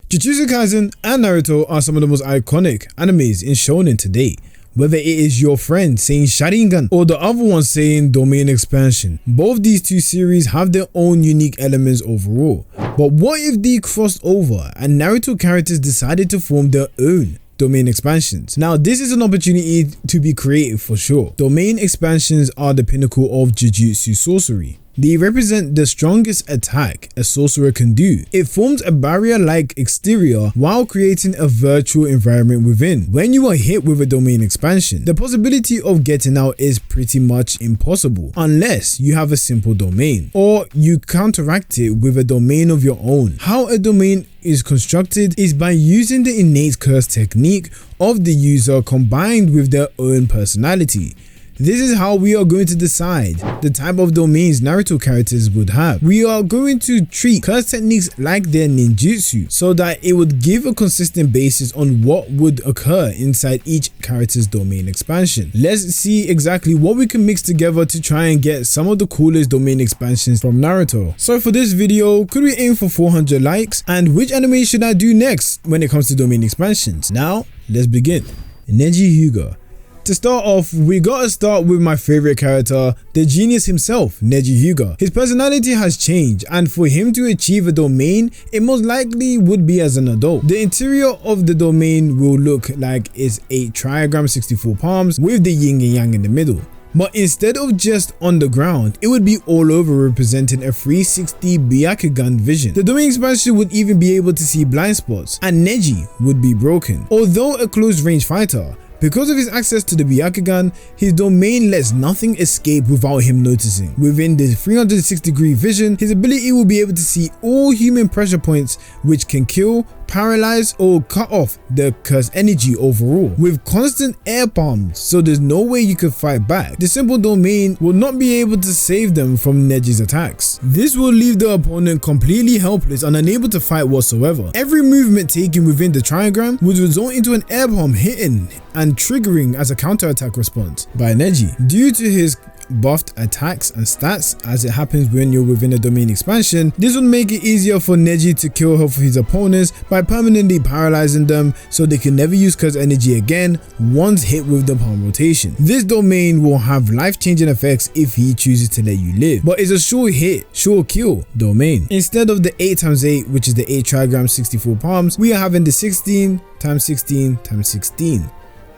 Jujutsu Kaisen and Naruto are some of the most iconic animes in shonen today. Whether it is your friend saying Sharingan or the other one saying Domain Expansion, both these two series have their own unique elements overall. But what if they crossed over and Naruto characters decided to form their own domain expansions? Now this is an opportunity to be creative for sure. Domain expansions are the pinnacle of Jujutsu sorcery. They represent the strongest attack a sorcerer can do. It forms a barrier-like exterior while creating a virtual environment within. When you are hit with a domain expansion, the possibility of getting out is pretty much impossible unless you have a simple domain, or you counteract it with a domain of your own. How a domain is constructed is by using the innate curse technique of the user combined with their own personality. This is how we are going to decide the type of domains Naruto characters would have. We are going to treat curse techniques like their ninjutsu so that it would give a consistent basis on what would occur inside each character's domain expansion. Let's see exactly what we can mix together to try and get some of the coolest domain expansions from Naruto. So for this video, could we aim for 400 likes? And which anime should I do next when it comes to domain expansions? Now, let's begin. Neji Hyuga. To start off, we gotta start with my favorite character, the genius himself, Neji Hyuga. His personality has changed, and for him to achieve a domain, it most likely would be as an adult. The interior of the domain will look like it's 8 trigrams 64 palms with the yin and yang in the middle. But instead of just on the ground, it would be all over, representing a 360 Byakugan vision. The domain expansion would even be able to see blind spots, and Neji would be broken. Although a close range fighter, because of his access to the Byakugan, his domain lets nothing escape without him noticing. Within the 360-degree vision, his ability will be able to see all human pressure points, which can kill, paralyze, or cut off the curse energy overall, with constant air palms, so there's no way you could fight back. The simple domain will not be able to save them from Neji's attacks. This will leave the opponent completely helpless and unable to fight whatsoever. Every movement taken within the trigram would result into an air palm hitting and triggering as a counter-attack response by Neji. Due to his buffed attacks and stats, as it happens when you're within a domain expansion, this would make it easier for Neji to kill half of his opponents by permanently paralyzing them so they can never use curse energy again once hit with the palm rotation. This domain will have life-changing effects if he chooses to let you live, but it's a sure hit, sure kill domain. Instead of the 8x8, which is the 8 trigrams 64 palms, we are having the 16 x 16 x 16.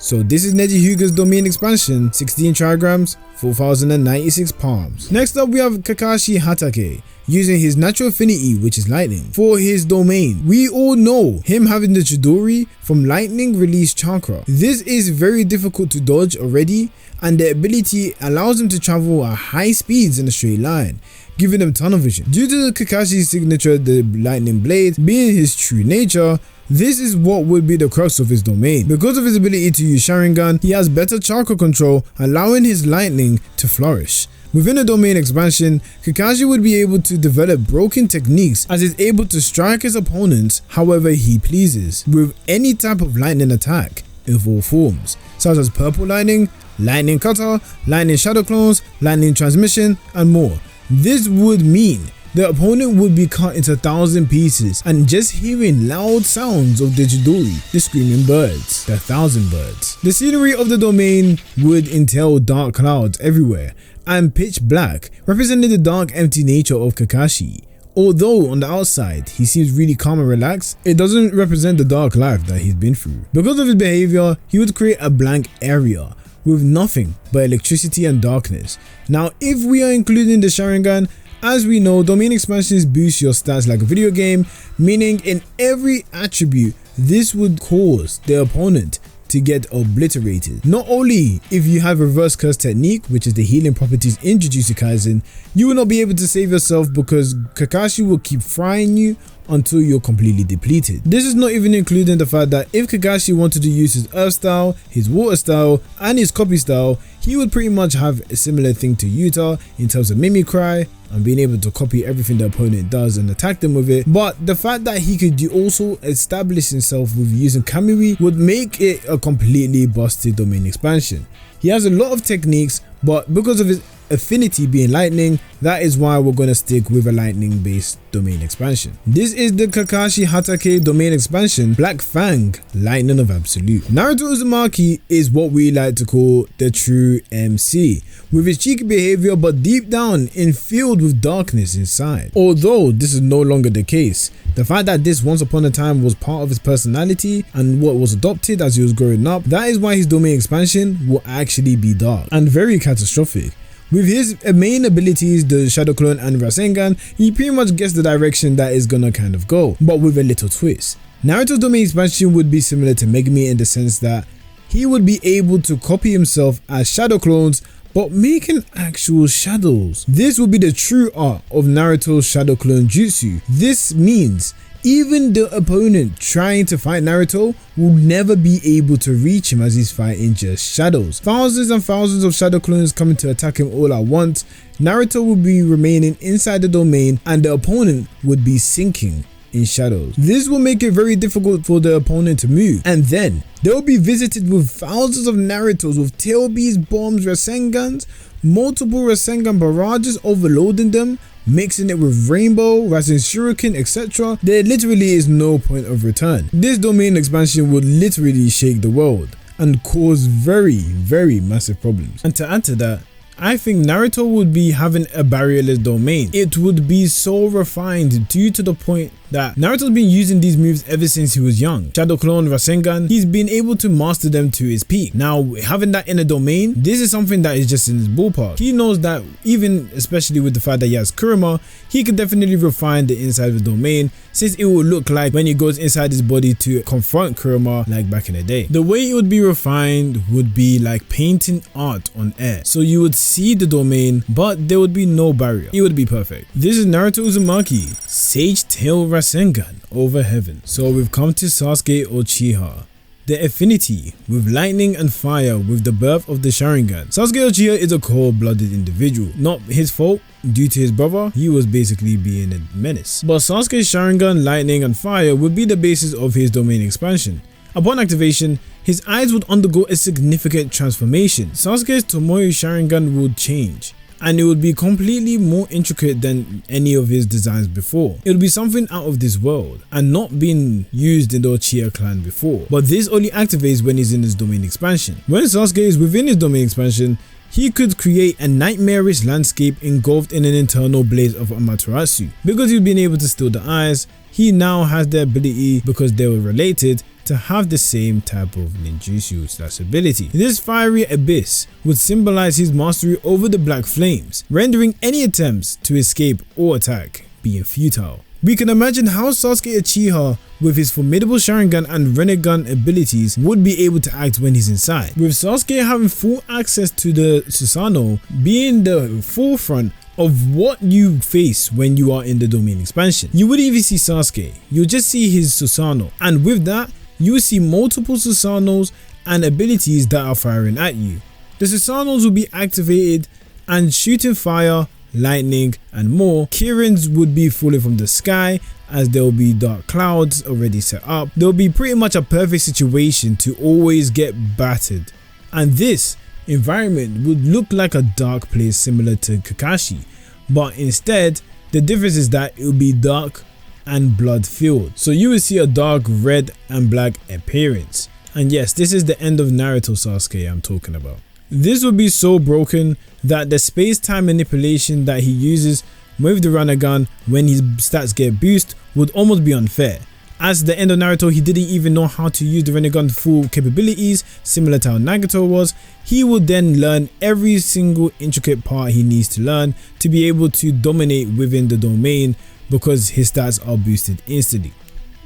So this is Neji Hyuga's domain expansion, 16 trigrams, 4096 palms. Next up we have Kakashi Hatake, using his natural affinity, which is lightning, for his domain. We all know him having the Chidori from lightning release chakra. This is very difficult to dodge already, and the ability allows him to travel at high speeds in a straight line, giving him tunnel vision. Due to Kakashi's signature, the lightning blade, being his true nature, this is what would be the crux of his domain. Because of his ability to use Sharingan, he has better chakra control, allowing his lightning to flourish. Within a domain expansion, Kakashi would be able to develop broken techniques as he's able to strike his opponents however he pleases, with any type of lightning attack in all forms, such as purple lightning, lightning cutter, lightning shadow clones, lightning transmission, and more. This would mean the opponent would be cut into 1,000 pieces, and just hearing loud sounds of the Chidori, the screaming birds, the 1,000 birds. The scenery of the domain would entail dark clouds everywhere and pitch black, representing the dark, empty nature of Kakashi. Although on the outside he seems really calm and relaxed, it doesn't represent the dark life that he's been through. Because of his behavior, he would create a blank area with nothing but electricity and darkness. Now if we are including the Sharingan, as we know, domain expansions boost your stats like a video game, meaning in every attribute this would cause the opponent to get obliterated. Not only if you have reverse curse technique, which is the healing properties in Jujutsu Kaisen, you will not be able to save yourself because Kakashi will keep frying you until you're completely depleted. This is not even including the fact that if Kakashi wanted to use his earth style, his water style, and his copy style, he would pretty much have a similar thing to Yuta in terms of mimicry and being able to copy everything the opponent does and attack them with it. But the fact that he could also establish himself with using Kamui would make it a completely busted domain expansion. He has a lot of techniques, but because of his affinity being lightning, that is why we're gonna stick with a lightning based domain expansion. This is the Kakashi Hatake domain expansion, Black Fang, Lightning of Absolute. Naruto Uzumaki is what we like to call the true MC, with his cheeky behavior but deep down filled with darkness inside. Although this is no longer the case, the fact that this once upon a time was part of his personality and what was adopted as he was growing up, that is why his domain expansion will actually be dark and very catastrophic. With his main abilities, the Shadow Clone and Rasengan, he pretty much gets the direction that is gonna kind of go, but with a little twist. Naruto's domain expansion would be similar to Megumi in the sense that he would be able to copy himself as Shadow Clones but making actual shadows. This will be the true art of Naruto's Shadow Clone Jutsu. This means even the opponent trying to fight Naruto will never be able to reach him as he's fighting just shadows. Thousands and thousands of Shadow Clones coming to attack him all at once. Naruto will be remaining inside the domain and the opponent would be sinking in shadows. This will make it very difficult for the opponent to move, and then they'll be visited with thousands of Narutos with tail beads, bombs, Rasengans, multiple Rasengan barrages overloading them, mixing it with Rainbow, Rasen Shuriken, etc. There literally is no point of return. This domain expansion would literally shake the world and cause very massive problems. And to add to that, I think Naruto would be having a barrierless domain. It would be so refined due to the point that Naruto's been using these moves ever since he was young. Shadow Clone, Rasengan, he's been able to master them to his peak. Now, having that in a domain, this is something that is just in his ballpark. He knows that even, especially with the fact that he has Kurama, he could definitely refine the inside of the domain, since it will look like when he goes inside his body to confront Kurama like back in the day. The way it would be refined would be like painting art on air. So you would see the domain, but there would be no barrier. It would be perfect. This is Naruto Uzumaki, Sage Tail Rasengan over heaven. So we've come to Sasuke Uchiha, the affinity with lightning and fire with the birth of the Sharingan. Sasuke Uchiha is a cold-blooded individual. Not his fault, due to his brother, he was basically being a menace. But Sasuke's Sharingan, lightning and fire would be the basis of his domain expansion. Upon activation, his eyes would undergo a significant transformation. Sasuke's Tomoe Sharingan would change, and it would be completely more intricate than any of his designs before. It would be something out of this world and not been used in the Uchiha clan before. But this only activates when he's in his domain expansion. When Sasuke is within his domain expansion, he could create a nightmarish landscape engulfed in an internal blaze of Amaterasu. Because he's been able to steal the eyes, he now has the ability, because they were related, to have the same type of ninjutsu ability. This fiery abyss would symbolize his mastery over the black flames, rendering any attempts to escape or attack being futile. We can imagine how Sasuke Uchiha, with his formidable Sharingan and Rinnegan abilities, would be able to act when he's inside. With Sasuke having full access to the Susanoo being the forefront of what you face when you are in the domain expansion. You wouldn't even see Sasuke, you'll just see his Susanoo, and with that, you will see multiple Susanoos and abilities that are firing at you. The Susanoos will be activated and shooting fire, lightning and more. Kirins would be falling from the sky as there will be dark clouds already set up. There will be pretty much a perfect situation to always get battered. And this environment would look like a dark place similar to Kakashi, but instead the difference is that it will be dark and blood filled. So you will see a dark red and black appearance. And yes, this is the end of Naruto Sasuke I'm talking about. This will be so broken that the space-time manipulation that he uses with the Rinnegan when his stats get boosted would almost be unfair. As the end of Naruto, he didn't even know how to use the Rinnegan full capabilities, similar to how Nagato was. He would then learn every single intricate part he needs to learn to be able to dominate within the domain, because his stats are boosted instantly.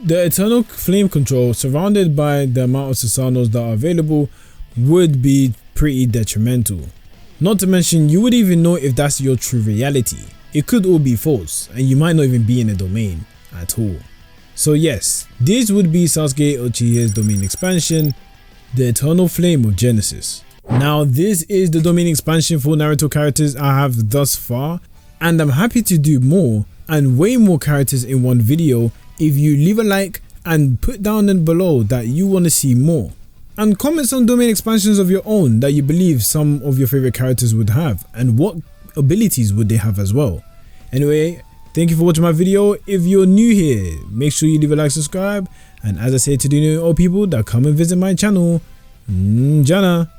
The Eternal Flame control, surrounded by the amount of Susanoos that are available, would be pretty detrimental. Not to mention, you wouldn't even know if that's your true reality. It could all be false, and you might not even be in a domain at all. So yes, this would be Sasuke Uchiha's domain expansion, the Eternal Flame of Genesis. Now this is the domain expansion for Naruto characters I have thus far, and I'm happy to do more and way more characters in one video if you leave a like and put down below that you want to see more, and comment some domain expansions of your own that you believe some of your favorite characters would have, and what abilities would they have as well? Anyway, thank you for watching my video. If you're new here, make sure you leave a like, subscribe, and as I say to the new old people that come and visit my channel, Jana.